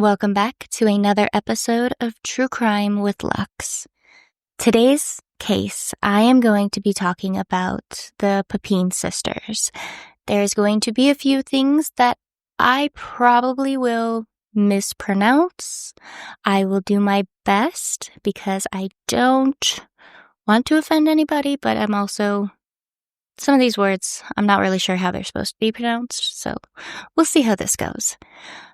Welcome back to another episode of True Crime with Lux. Today's case, I am going to be talking about the Papin sisters. There's going to be a few things that I probably will mispronounce. I will do my best because I don't want to offend anybody, but I'm also... Some of these words, I'm not really sure how they're supposed to be pronounced, so we'll see how this goes.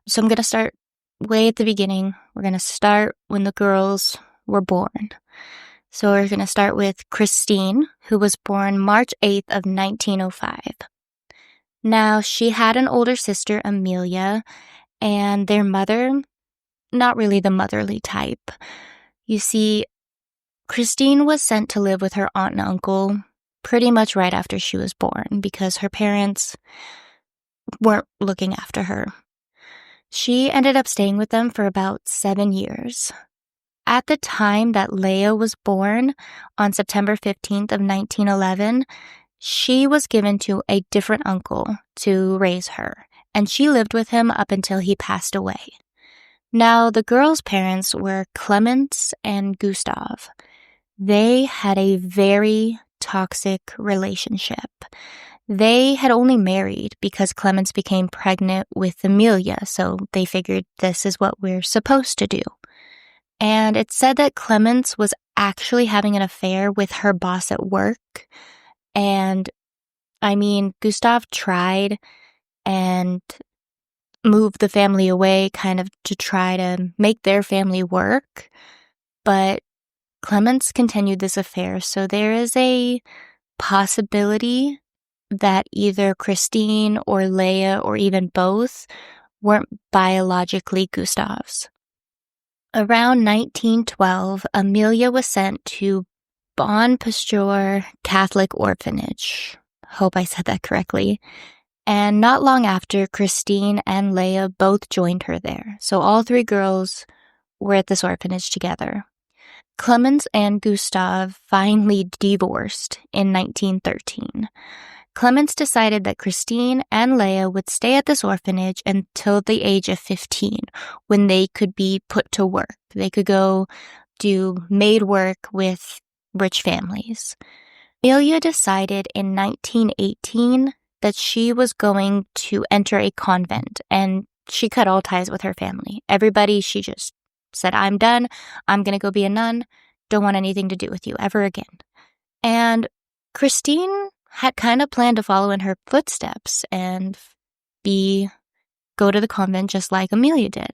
So I'm going to start way at the beginning. We're going to start when the girls were born. So we're going to start with Christine, who was born March 8th of 1905. Now, she had an older sister, Amelia, and their mother, not really the motherly type. You see, Christine was sent to live with her aunt and uncle pretty much right after she was born because her parents weren't looking after her. She ended up staying with them for about 7 years. At the time that Léa was born, on September 15th of 1911, she was given to a different uncle to raise her, and she lived with him up until he passed away. Now, the girls' parents were Clemens and Gustav. They had a very toxic relationship. They had only married because Clemens became pregnant with Amelia, so they figured this is what we're supposed to do. And it said that Clemens was actually having an affair with her boss at work. And, Gustav tried and moved the family away kind of to try to make their family work. But Clemens continued this affair, so there is a possibility that either Christine or Léa or even both weren't biologically Gustav's. Around 1912, Amelia was sent to Bon Pasteur Catholic Orphanage. Hope I said that correctly. And not long after, Christine and Léa both joined her there. So all three girls were at this orphanage together. Clemens and Gustav finally divorced in 1913. Clemens decided that Christine and Léa would stay at this orphanage until the age of 15, when they could be put to work. They could go do maid work with rich families. Amelia decided in 1918 that she was going to enter a convent, and she cut all ties with her family. Everybody, she just said, I'm done. I'm going to go be a nun. Don't want anything to do with you ever again. And Christine had kind of planned to follow in her footsteps and go to the convent just like Amelia did.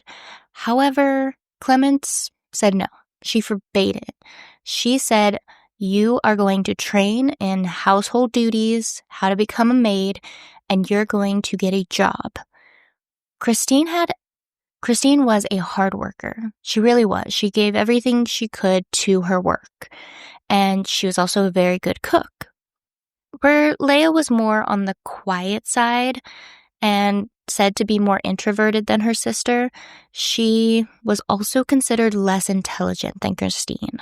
However, Clemens said no. She forbade it. She said, you are going to train in household duties, how to become a maid, and you're going to get a job. Christine was a hard worker. She really was. She gave everything she could to her work. And she was also a very good cook. Where Léa was more on the quiet side and said to be more introverted than her sister, she was also considered less intelligent than Christine.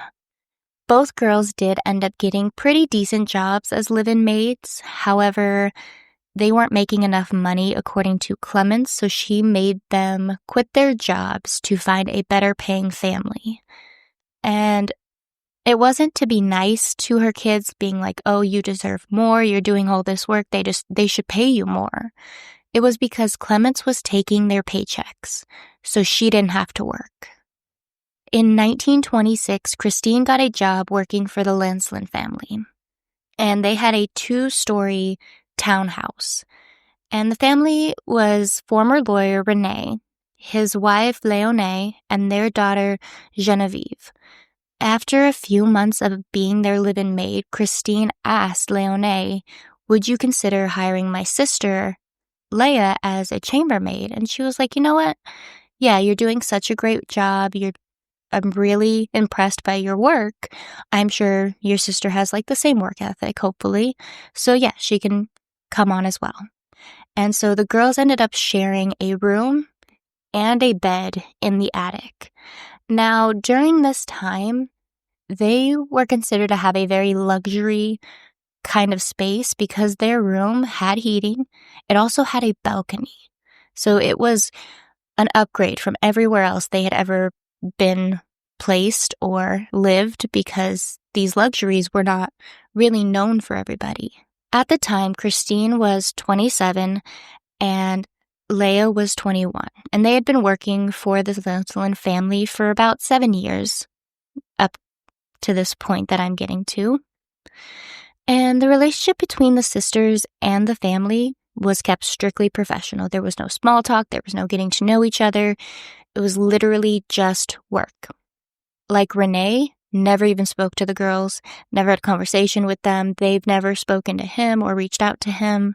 Both girls did end up getting pretty decent jobs as live-in maids. However, they weren't making enough money according to Clemens, so she made them quit their jobs to find a better paying family. And it wasn't to be nice to her kids, being like, oh, you deserve more, you're doing all this work, they should pay you more. It was because Clemens was taking their paychecks, so she didn't have to work. In 1926, Christine got a job working for the Lancelin family, and they had a 2-story townhouse. And the family was former lawyer Renee, his wife Léonie, and their daughter Geneviève. After a few months of being their live-in maid, Christine asked Léonie, would you consider hiring my sister, Léa, as a chambermaid? And she was like, you know what? Yeah, you're doing such a great job. I'm really impressed by your work. I'm sure your sister has like the same work ethic, hopefully. So yeah, she can come on as well. And so the girls ended up sharing a room and a bed in the attic. Now, during this time, they were considered to have a very luxury kind of space because their room had heating. It also had a balcony. So it was an upgrade from everywhere else they had ever been placed or lived, because these luxuries were not really known for everybody. At the time, Christine was 27 and Léa was 21, and they had been working for the Lancelin family for about 7 years, up to this point that I'm getting to. And the relationship between the sisters and the family was kept strictly professional. There was no small talk, there was no getting to know each other. It was literally just work. Like Renee never even spoke to the girls, never had conversation with them. They've never spoken to him or reached out to him.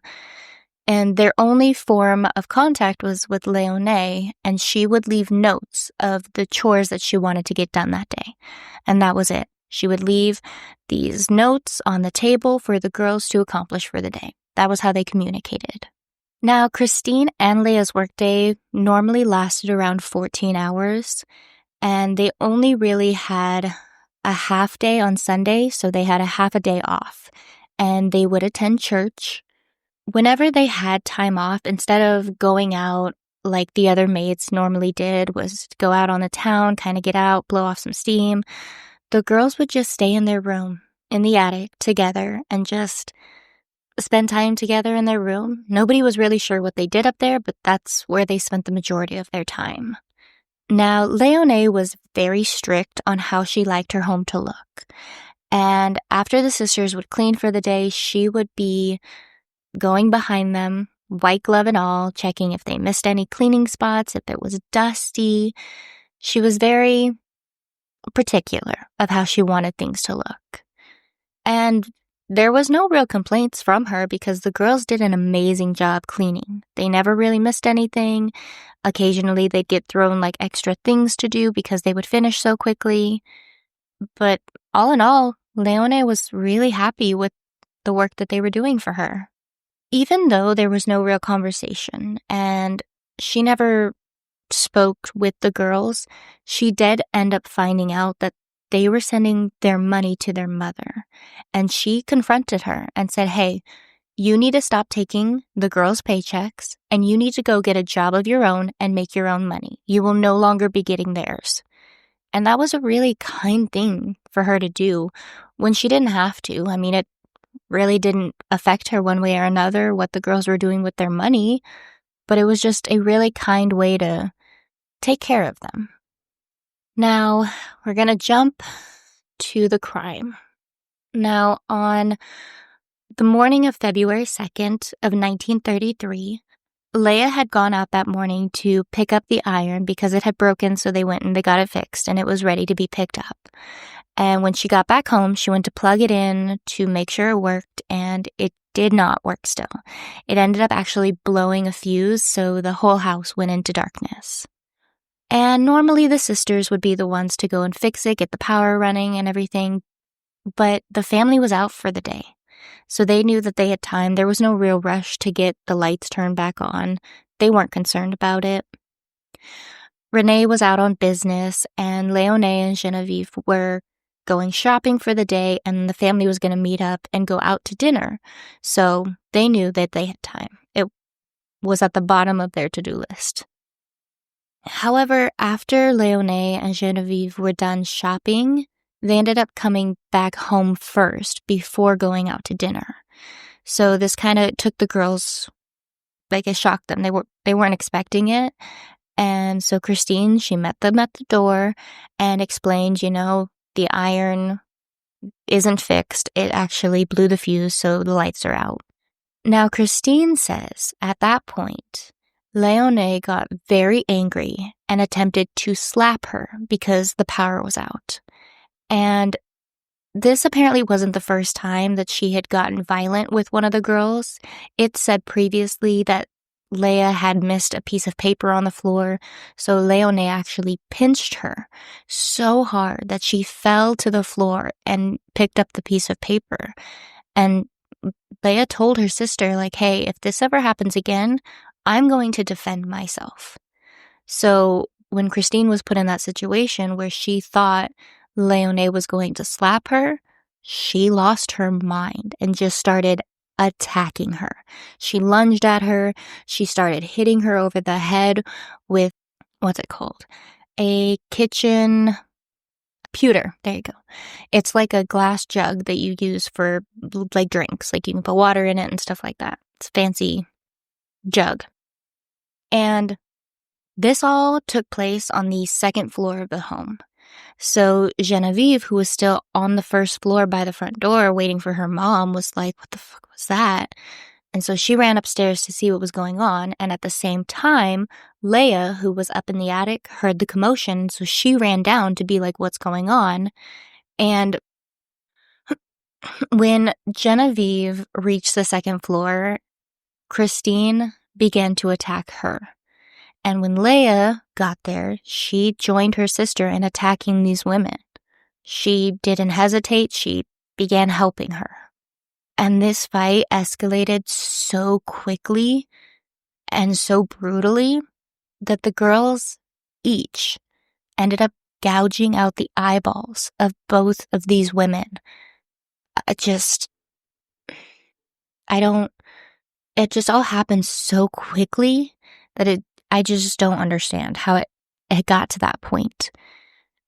And their only form of contact was with Léonie, and she would leave notes of the chores that she wanted to get done that day. And that was it. She would leave these notes on the table for the girls to accomplish for the day. That was how they communicated. Now, Christine and Léa's workday normally lasted around 14 hours, and they only really had a half day on Sunday, so they had a half a day off, and they would attend church. Whenever they had time off, instead of going out like the other maids normally did, was go out on the town, kind of get out, blow off some steam, the girls would just stay in their room, in the attic, together, and just spend time together in their room. Nobody was really sure what they did up there, but that's where they spent the majority of their time. Now, Léonie was very strict on how she liked her home to look. And after the sisters would clean for the day, she would be going behind them, white glove and all, checking if they missed any cleaning spots, if it was dusty. She was very particular of how she wanted things to look. And there was no real complaints from her because the girls did an amazing job cleaning. They never really missed anything. Occasionally they'd get thrown like extra things to do because they would finish so quickly. But all in all, Léonie was really happy with the work that they were doing for her. Even though there was no real conversation and she never spoke with the girls, she did end up finding out that they were sending their money to their mother. And she confronted her and said, "Hey, you need to stop taking the girls' paychecks and you need to go get a job of your own and make your own money. You will no longer be getting theirs." And that was a really kind thing for her to do when she didn't have to. I mean, it really didn't affect her one way or another what the girls were doing with their money, but it was just a really kind way to take care of them. Now, we're going to jump to the crime. Now, on the morning of February 2nd of 1933, Léa had gone out that morning to pick up the iron because it had broken, so they went and they got it fixed, and it was ready to be picked up. And when she got back home, she went to plug it in to make sure it worked, and it did not work still. It ended up actually blowing a fuse, so the whole house went into darkness. And normally the sisters would be the ones to go and fix it, get the power running and everything, but the family was out for the day. So they knew that they had time. There was no real rush to get the lights turned back on. They weren't concerned about it. Renee was out on business, and Léonie and Geneviève were going shopping for the day, and the family was going to meet up and go out to dinner. So they knew that they had time. It was at the bottom of their to-do list. However, after Léonie and Geneviève were done shopping, they ended up coming back home first before going out to dinner. So this kind of took the girls, like it shocked them. They weren't expecting it. And so Christine, she met them at the door and explained, the iron isn't fixed. It actually blew the fuse, so the lights are out. Now, Christine says at that point, Léonie got very angry and attempted to slap her because the power was out. And this apparently wasn't the first time that she had gotten violent with one of the girls. It said previously that Léa had missed a piece of paper on the floor, so Léonie actually pinched her so hard that she fell to the floor and picked up the piece of paper. And Léa told her sister, hey, if this ever happens again, I'm going to defend myself. So when Christine was put in that situation where she thought Léonie was going to slap her, she lost her mind and just started attacking her. She lunged at her. She started hitting her over the head with what's it called? A kitchen pewter. There you go. It's like a glass jug that you use for like drinks. Like you can put water in it and stuff like that. It's a fancy jug. And this all took place on the second floor of the home. So Geneviève, who was still on the first floor by the front door waiting for her mom, was like, what the fuck was that? And so she ran upstairs to see what was going on. And at the same time, Léa, who was up in the attic, heard the commotion. So she ran down to be like, what's going on? And when Geneviève reached the second floor, Christine began to attack her. And when Léa got there, she joined her sister in attacking these women. She didn't hesitate. She began helping her. And this fight escalated so quickly and so brutally that the girls each ended up gouging out the eyeballs of both of these women. It just all happened so quickly that I just don't understand how it got to that point.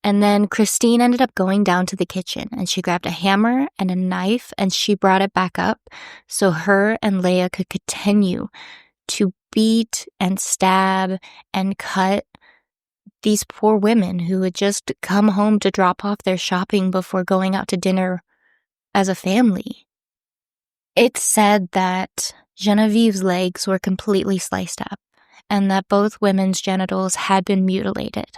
And then Christine ended up going down to the kitchen and she grabbed a hammer and a knife and she brought it back up so her and Léa could continue to beat and stab and cut these poor women who had just come home to drop off their shopping before going out to dinner as a family. It's said that Genevieve's legs were completely sliced up and that both women's genitals had been mutilated.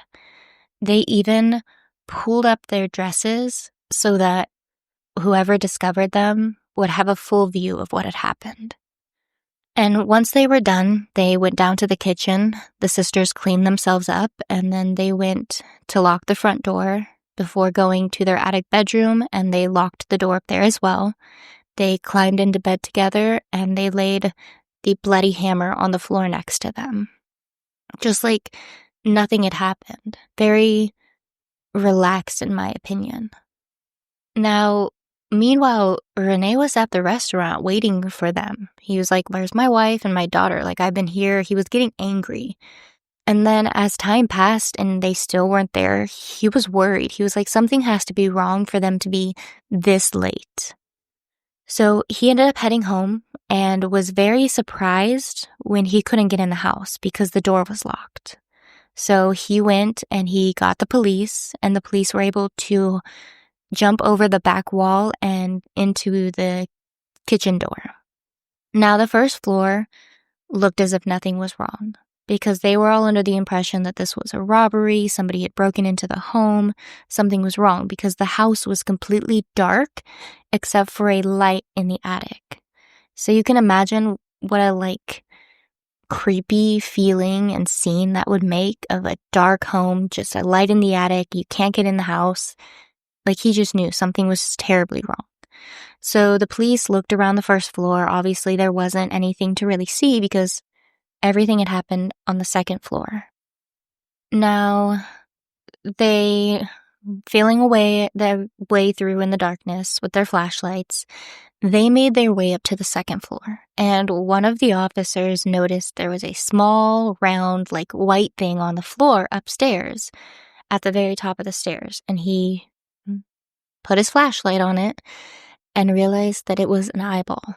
They even pulled up their dresses so that whoever discovered them would have a full view of what had happened. And once they were done, they went down to the kitchen. The sisters cleaned themselves up, and then they went to lock the front door before going to their attic bedroom, and they locked the door up there as well. They climbed into bed together, and they laid the bloody hammer on the floor next to them. Just like nothing had happened. Very relaxed, in my opinion. Now, meanwhile, René was at the restaurant waiting for them. He was like, where's my wife and my daughter? Like, I've been here. He was getting angry. And then as time passed and they still weren't there, he was worried. He was like, something has to be wrong for them to be this late. So he ended up heading home and was very surprised when he couldn't get in the house because the door was locked. So he went and he got the police, and the police were able to jump over the back wall and into the kitchen door. Now, the first floor looked as if nothing was wrong because they were all under the impression that this was a robbery, somebody had broken into the home, something was wrong because the house was completely dark except for a light in the attic. So you can imagine what a creepy feeling and scene that would make of a dark home, just a light in the attic, you can't get in the house. Like, he just knew something was terribly wrong. So the police looked around the first floor. Obviously, there wasn't anything to really see because everything had happened on the second floor. Now, they, feeling their way through in the darkness with their flashlights, they made their way up to the second floor. And one of the officers noticed there was a small, round, white thing on the floor upstairs at the very top of the stairs. And he put his flashlight on it and realized that it was an eyeball.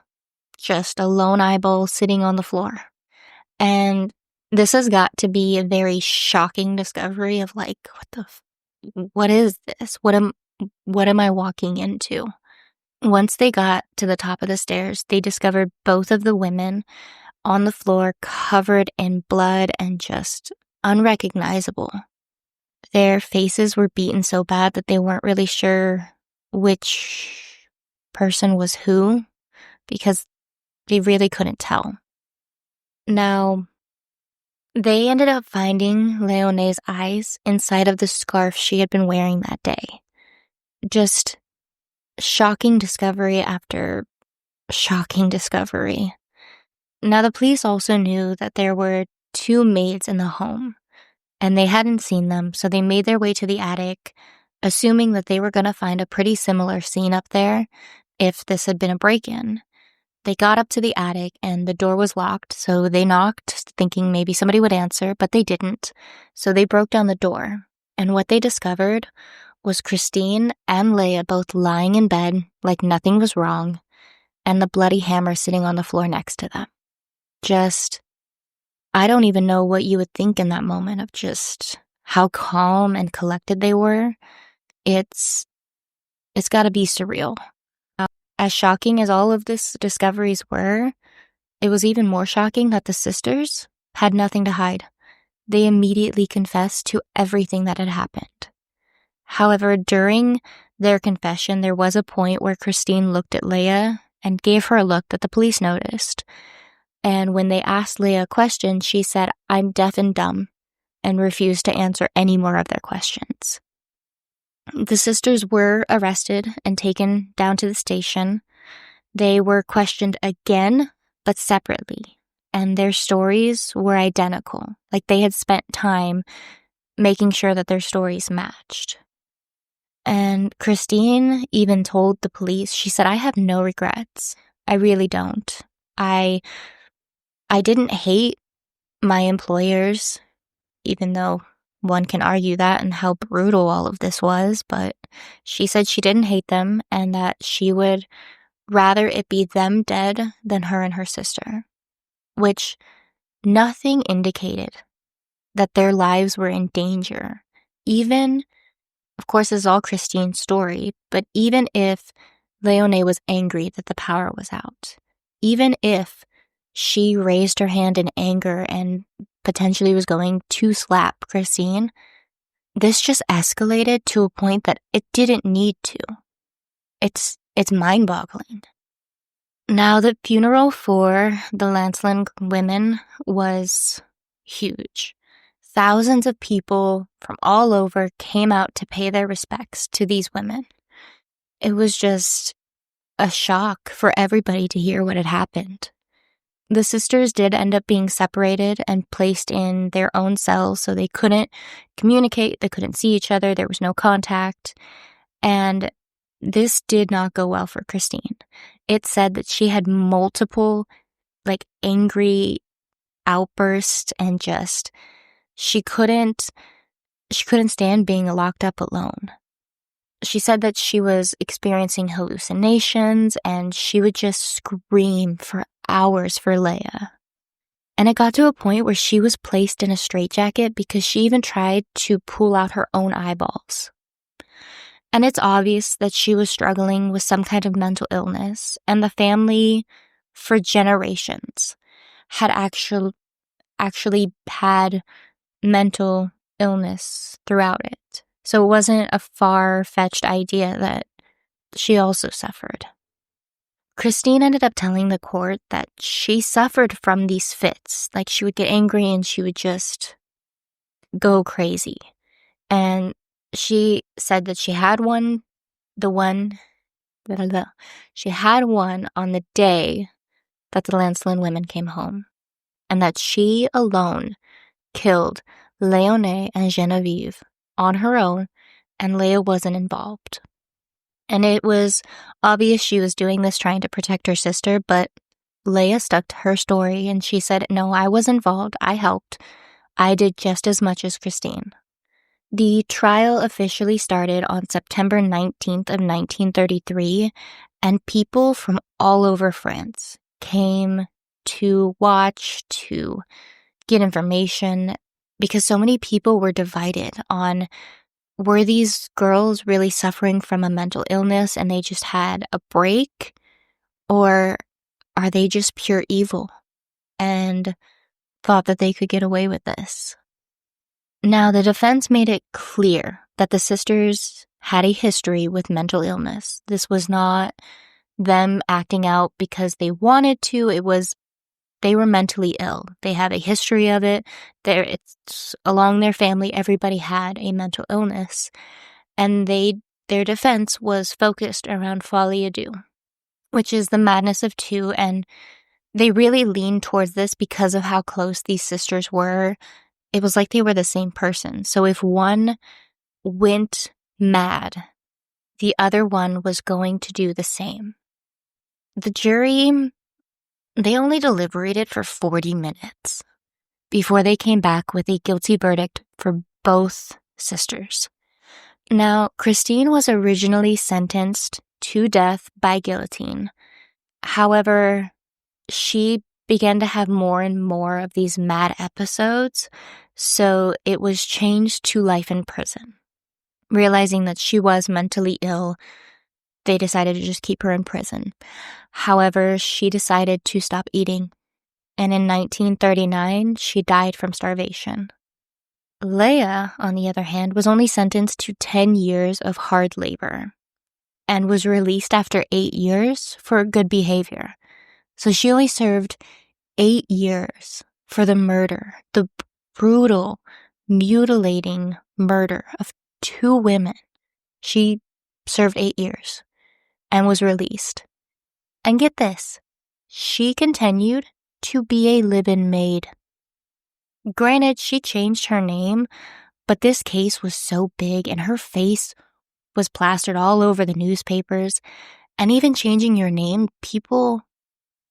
Just a lone eyeball sitting on the floor. And this has got to be a very shocking discovery of what is this? What am I walking into? Once they got to the top of the stairs, they discovered both of the women on the floor covered in blood and just unrecognizable. Their faces were beaten so bad that they weren't really sure which person was who because they really couldn't tell. Now, they ended up finding Léonie's eyes inside of the scarf she had been wearing that day. Just shocking discovery after shocking discovery. Now, the police also knew that there were 2 maids in the home, and they hadn't seen them, so they made their way to the attic, assuming that they were going to find a pretty similar scene up there if this had been a break-in. They got up to the attic and the door was locked, so they knocked, thinking maybe somebody would answer, but they didn't. So they broke down the door, and what they discovered was Christine and Léa both lying in bed like nothing was wrong, and the bloody hammer sitting on the floor next to them. I don't even know what you would think in that moment of just how calm and collected they were. It's gotta be surreal. As shocking as all of these discoveries were, it was even more shocking that the sisters had nothing to hide. They immediately confessed to everything that had happened. However, during their confession, there was a point where Christine looked at Léa and gave her a look that the police noticed. And when they asked Léa a question, she said, "I'm deaf and dumb," and refused to answer any more of their questions. The sisters were arrested and taken down to the station. They were questioned again, but separately, and their stories were identical. Like they had spent time making sure that their stories matched. And Christine even told the police, she said, "I have no regrets. I really don't. I didn't hate my employers, even though one can argue that and how brutal all of this was, but she said she didn't hate them and that she would rather it be them dead than her and her sister," which nothing indicated that their lives were in danger. Even, of course, this is all Christine's story, but even if Léonie was angry that the power was out, even if she raised her hand in anger and potentially was going to slap Christine, this just escalated to a point that it didn't need to. It's mind-boggling. Now, the funeral for the Lancelin women was huge. Thousands of people from all over came out to pay their respects to these women. It was just a shock for everybody to hear what had happened. The sisters did end up being separated and placed in their own cells, so they couldn't communicate, they couldn't see each other, there was no contact, and this did not go well for Christine. It said that she had multiple, angry outbursts and just, she couldn't stand being locked up alone. She said that she was experiencing hallucinations and she would just scream for hours for Léa. And it got to a point where she was placed in a straitjacket because she even tried to pull out her own eyeballs. And it's obvious that she was struggling with some kind of mental illness, and the family, for generations, had actually had mental illness throughout it. So it wasn't a far-fetched idea that she also suffered. Christine ended up telling the court that she suffered from these fits. Like, she would get angry and she would just go crazy. And she said that she had one on the day that the Lancelin women came home, and that she alone killed Léonie and Geneviève on her own, and Léa wasn't involved. And it was obvious she was doing this trying to protect her sister, but Léa stuck to her story and she said, "No, I was involved. I helped. I did just as much as Christine." The trial officially started on September 19th of 1933, and people from all over France came to watch, to get information, because so many people were divided on, were these girls really suffering from a mental illness and they just had a break? Or are they just pure evil and thought that they could get away with this? Now, the defense made it clear that the sisters had a history with mental illness. This was not them acting out because they wanted to. It was they were mentally ill. They had a history of it. It's along their family, everybody had a mental illness. And their defense was focused around folie à deux, which is the madness of two. And they really leaned towards this because of how close these sisters were. It was like they were the same person. So if one went mad, the other one was going to do the same. The jury They only deliberated for 40 minutes before they came back with a guilty verdict for both sisters. Now, Christine was originally sentenced to death by guillotine. However, she began to have more and more of these mad episodes, so it was changed to life in prison. Realizing that she was mentally ill, they decided to just keep her in prison. However, she decided to stop eating, and in 1939, she died from starvation. Léa, on the other hand, was only sentenced to 10 years of hard labor and was released after 8 years for good behavior. So she only served 8 years for the murder, the brutal, mutilating murder of 2 women. She served 8 years and was released. And get this, she continued to be a live-in maid. Granted, she changed her name, but this case was so big and her face was plastered all over the newspapers. And even changing your name, people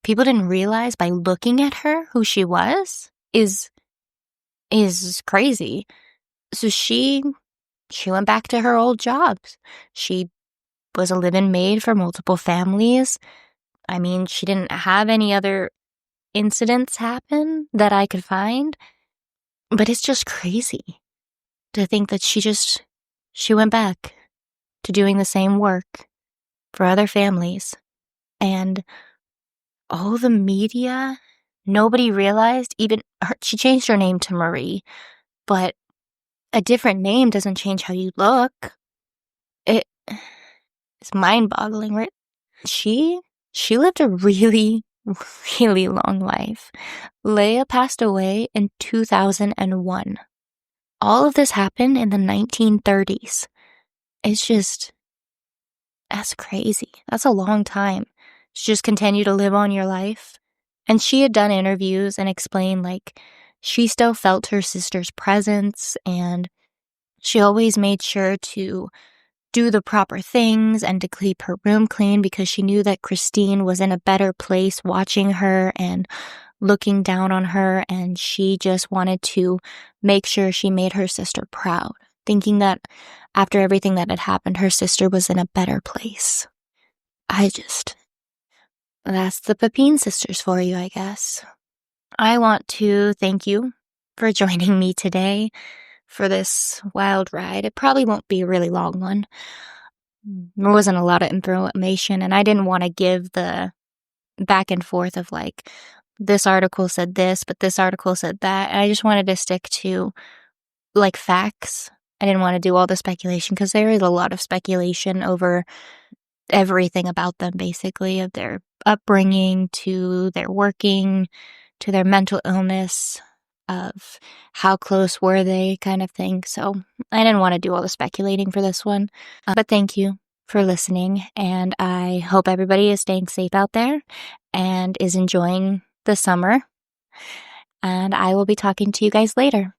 didn't realize by looking at her who she was is crazy. So she went back to her old jobs. She was a live-in maid for multiple families. I mean, she didn't have any other incidents happen that I could find. But it's just crazy to think that she went back to doing the same work for other families. And all the media, nobody realized, she changed her name to Marie, but a different name doesn't change how you look. It's mind-boggling, right? She lived a really, really long life. Léa passed away in 2001. All of this happened in the 1930s. That's crazy. That's a long time. Just continue to live on your life. And she had done interviews and explained, she still felt her sister's presence, and she always made sure to do the proper things and to keep her room clean because she knew that Christine was in a better place watching her and looking down on her, and she just wanted to make sure she made her sister proud, thinking that after everything that had happened, her sister was in a better place. That's the Papin sisters for you, I guess. I want to thank you for joining me today for this wild ride. It probably won't be a really long one. There wasn't a lot of information, and I didn't want to give the back and forth of this article said this, but this article said that. I just wanted to stick to facts. I didn't want to do all the speculation because there is a lot of speculation over everything about them, basically, of their upbringing to their working to their mental illness, of how close were they kind of thing. So I didn't want to do all the speculating for this one. But thank you for listening, and I hope everybody is staying safe out there and is enjoying the summer. And I will be talking to you guys later.